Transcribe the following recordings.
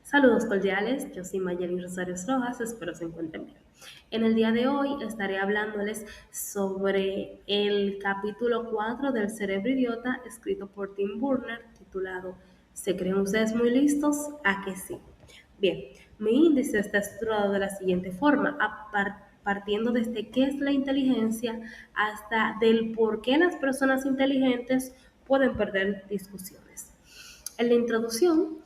Saludos cordiales, yo soy Mayelin Rosario Rojas, espero se encuentren bien. En el día de hoy estaré hablándoles sobre el capítulo 4 del Cerebro Idiota, escrito por Tim Burner, titulado ¿Se creen ustedes muy listos? ¿A que sí? Bien, mi índice está estructurado de la siguiente forma, partiendo desde qué es la inteligencia hasta del por qué las personas inteligentes pueden perder discusiones. En la introducción,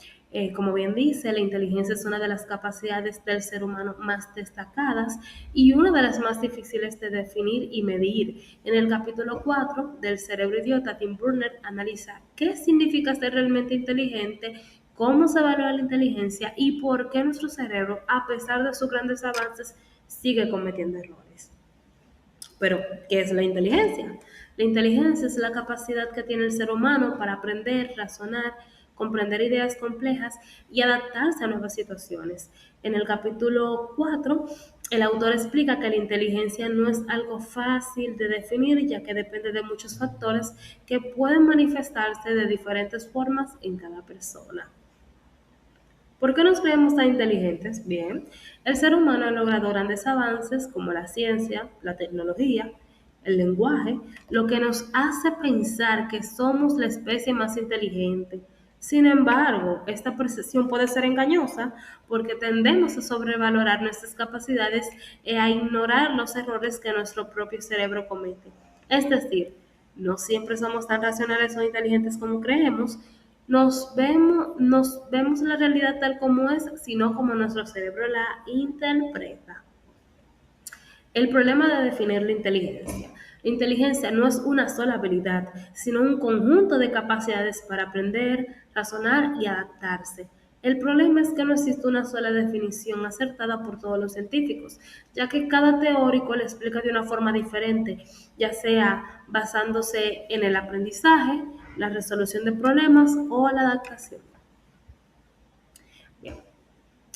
como bien dice, la inteligencia es una de las capacidades del ser humano más destacadas y una de las más difíciles de definir y medir. En el capítulo 4 del Cerebro Idiota, Tim Burner analiza qué significa ser realmente inteligente, cómo se evalúa la inteligencia y por qué nuestro cerebro, a pesar de sus grandes avances, sigue cometiendo errores. Pero, ¿qué es la inteligencia? La inteligencia es la capacidad que tiene el ser humano para aprender, razonar, comprender ideas complejas y adaptarse a nuevas situaciones. En el capítulo 4, el autor explica que la inteligencia no es algo fácil de definir, ya que depende de muchos factores que pueden manifestarse de diferentes formas en cada persona. ¿Por qué nos creemos tan inteligentes? Bien, el ser humano ha logrado grandes avances como la ciencia, la tecnología, el lenguaje, lo que nos hace pensar que somos la especie más inteligente. Sin embargo, esta percepción puede ser engañosa porque tendemos a sobrevalorar nuestras capacidades e a ignorar los errores que nuestro propio cerebro comete. Es decir, no siempre somos tan racionales o inteligentes como creemos, nos vemos la realidad tal como es, sino como nuestro cerebro la interpreta. El problema de definir la inteligencia. La inteligencia no es una sola habilidad, sino un conjunto de capacidades para aprender, razonar y adaptarse. El problema es que no existe una sola definición acertada por todos los científicos, ya que cada teórico la explica de una forma diferente, ya sea basándose en el aprendizaje, la resolución de problemas o la adaptación. Bien,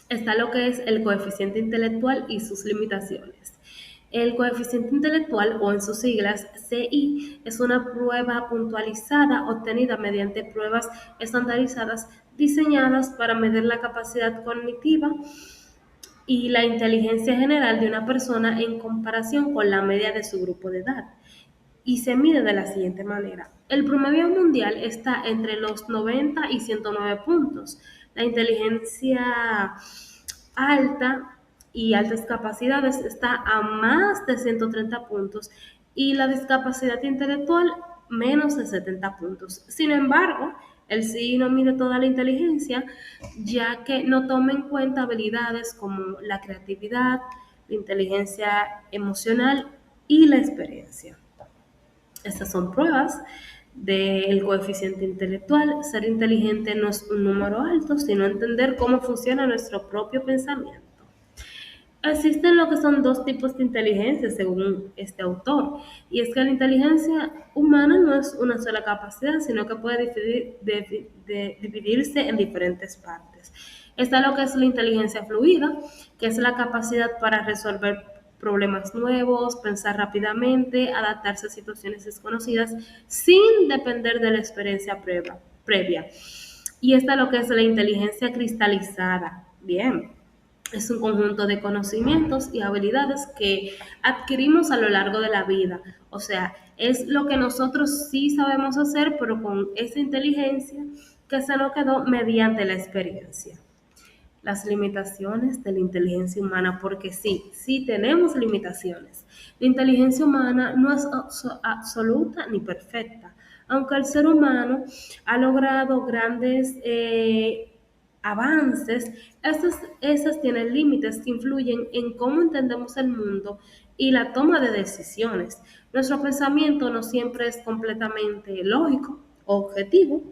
está lo que es el coeficiente intelectual y sus limitaciones. El coeficiente intelectual, o en sus siglas CI, es una prueba puntualizada obtenida mediante pruebas estandarizadas diseñadas para medir la capacidad cognitiva y la inteligencia general de una persona en comparación con la media de su grupo de edad. Y se mide de la siguiente manera. El promedio mundial está entre los 90 y 109 puntos. La inteligencia alta y altas capacidades está a más de 130 puntos y la discapacidad intelectual menos de 70 puntos. Sin embargo, el CI no mide toda la inteligencia, ya que no toma en cuenta habilidades como la creatividad, la inteligencia emocional y la experiencia. Estas son pruebas del coeficiente intelectual. Ser inteligente no es un número alto, sino entender cómo funciona nuestro propio pensamiento. Existen lo que son dos tipos de inteligencia según este autor, y es que la inteligencia humana no es una sola capacidad, sino que puede dividirse en diferentes partes. Está lo que es la inteligencia fluida, que es la capacidad para resolver problemas nuevos, pensar rápidamente, adaptarse a situaciones desconocidas sin depender de la experiencia previa. Y está lo que es la inteligencia cristalizada. Bien, es un conjunto de conocimientos y habilidades que adquirimos a lo largo de la vida. O sea, es lo que nosotros sí sabemos hacer, pero con esa inteligencia que se nos quedó mediante la experiencia. Las limitaciones de la inteligencia humana, porque sí, sí tenemos limitaciones. La inteligencia humana no es absoluta ni perfecta, aunque el ser humano ha logrado grandes avances, esas tienen límites que influyen en cómo entendemos el mundo y la toma de decisiones. Nuestro pensamiento no siempre es completamente lógico o objetivo.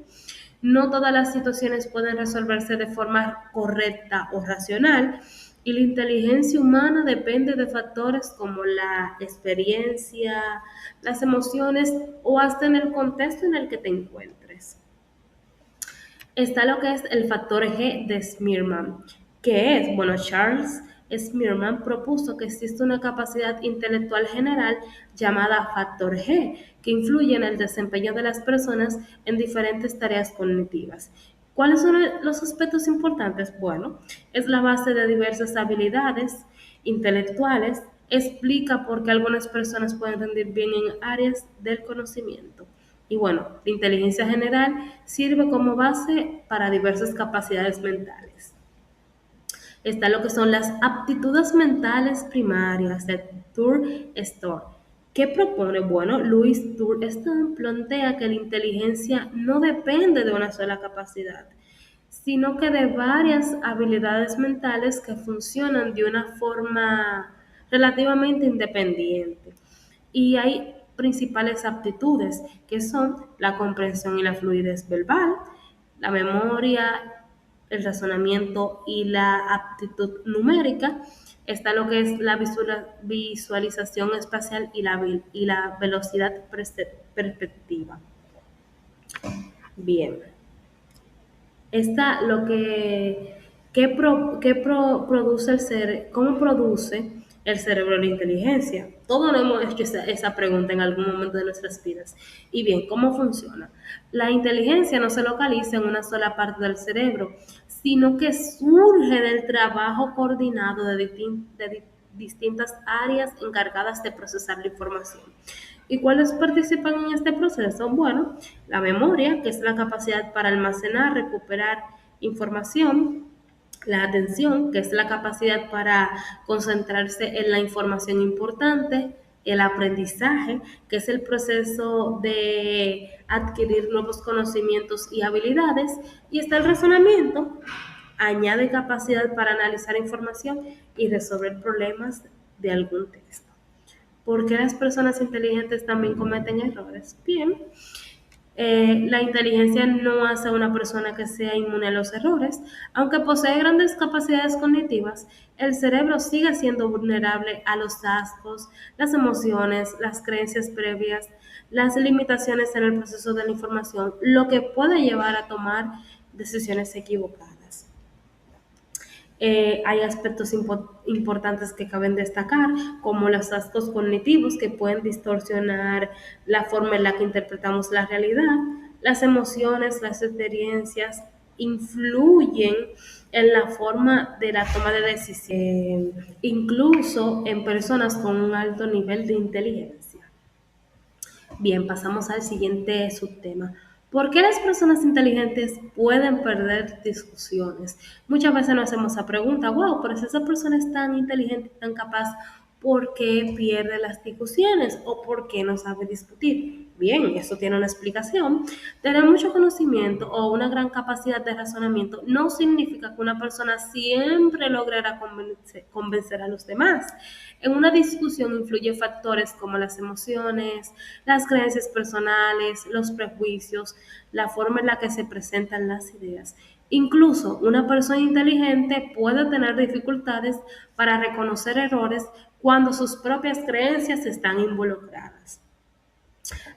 No todas las situaciones pueden resolverse de forma correcta o racional y la inteligencia humana depende de factores como la experiencia, las emociones o hasta en el contexto en el que te encuentres. Está lo que es el factor G de Spearman, que es, bueno, Charles Spearman propuso que existe una capacidad intelectual general llamada factor G, que influye en el desempeño de las personas en diferentes tareas cognitivas. ¿Cuáles son los aspectos importantes? Bueno, es la base de diversas habilidades intelectuales, explica por qué algunas personas pueden rendir bien en áreas del conocimiento. Y bueno, la inteligencia general sirve como base para diversas capacidades mentales. Está lo que son las aptitudes mentales primarias de Thur-Storm. ¿Qué propone? Bueno, Louis Thur-Storm plantea que la inteligencia no depende de una sola capacidad, sino que de varias habilidades mentales que funcionan de una forma relativamente independiente. Y hay principales aptitudes, que son la comprensión y la fluidez verbal, la memoria, el razonamiento y la aptitud numérica. Está lo que es la visualización espacial y la velocidad perspectiva. Bien. Está lo que, produce cómo produce el cerebro la inteligencia. Todos nos hemos hecho esa pregunta en algún momento de nuestras vidas. Y bien, ¿cómo funciona? La inteligencia no se localiza en una sola parte del cerebro, sino que surge del trabajo coordinado de distintas áreas encargadas de procesar la información. ¿Y cuáles participan en este proceso? Bueno, la memoria, que es la capacidad para almacenar, recuperar información; la atención, que es la capacidad para concentrarse en la información importante; el aprendizaje, que es el proceso de adquirir nuevos conocimientos y habilidades; y está el razonamiento, añade capacidad para analizar información y resolver problemas de algún texto. ¿Por qué las personas inteligentes también cometen errores? Bien, la inteligencia no hace a una persona que sea inmune a los errores. Aunque posee grandes capacidades cognitivas, el cerebro sigue siendo vulnerable a los ascos, las emociones, las creencias previas, las limitaciones en el proceso de la información, lo que puede llevar a tomar decisiones equivocadas. Hay aspectos importantes que caben destacar, como los ascos cognitivos que pueden distorsionar la forma en la que interpretamos la realidad. Las emociones, las experiencias influyen en la forma de la toma de decisiones, incluso en personas con un alto nivel de inteligencia. Bien, pasamos al siguiente subtema. ¿Por qué las personas inteligentes pueden perder discusiones? Muchas veces nos hacemos esa pregunta, wow, pero si esa persona es tan inteligente y tan capaz, ¿por qué pierde las discusiones o por qué no sabe discutir? Bien, eso tiene una explicación. Tener mucho conocimiento o una gran capacidad de razonamiento no significa que una persona siempre logrará convencer a los demás. En una discusión influyen factores como las emociones, las creencias personales, los prejuicios, la forma en la que se presentan las ideas. Incluso una persona inteligente puede tener dificultades para reconocer errores cuando sus propias creencias están involucradas.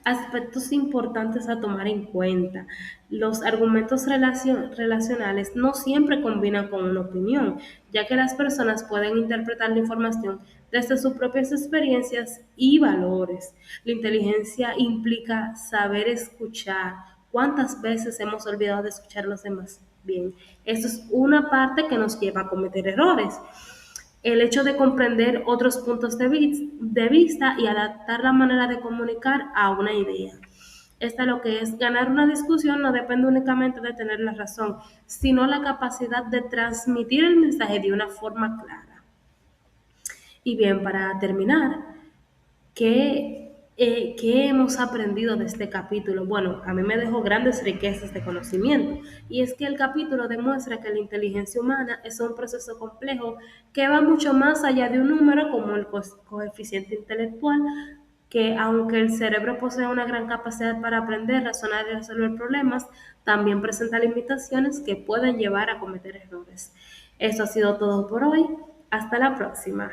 Aspectos importantes a tomar en cuenta. Los argumentos relacionales no siempre combinan con una opinión, ya que las personas pueden interpretar la información desde sus propias experiencias y valores. La inteligencia implica saber escuchar. ¿Cuántas veces hemos olvidado de escuchar a los demás? Bien, eso es una parte que nos lleva a cometer errores. El hecho de comprender otros puntos de vista y adaptar la manera de comunicar a una idea. Esta lo que es ganar una discusión no depende únicamente de tener la razón, sino la capacidad de transmitir el mensaje de una forma clara. Y bien, para terminar, ¿qué hemos aprendido de este capítulo? Bueno, a mí me dejó grandes riquezas de conocimiento, y es que el capítulo demuestra que la inteligencia humana es un proceso complejo que va mucho más allá de un número como el coeficiente intelectual, que aunque el cerebro posee una gran capacidad para aprender, razonar y resolver problemas, también presenta limitaciones que pueden llevar a cometer errores. Eso ha sido todo por hoy. Hasta la próxima.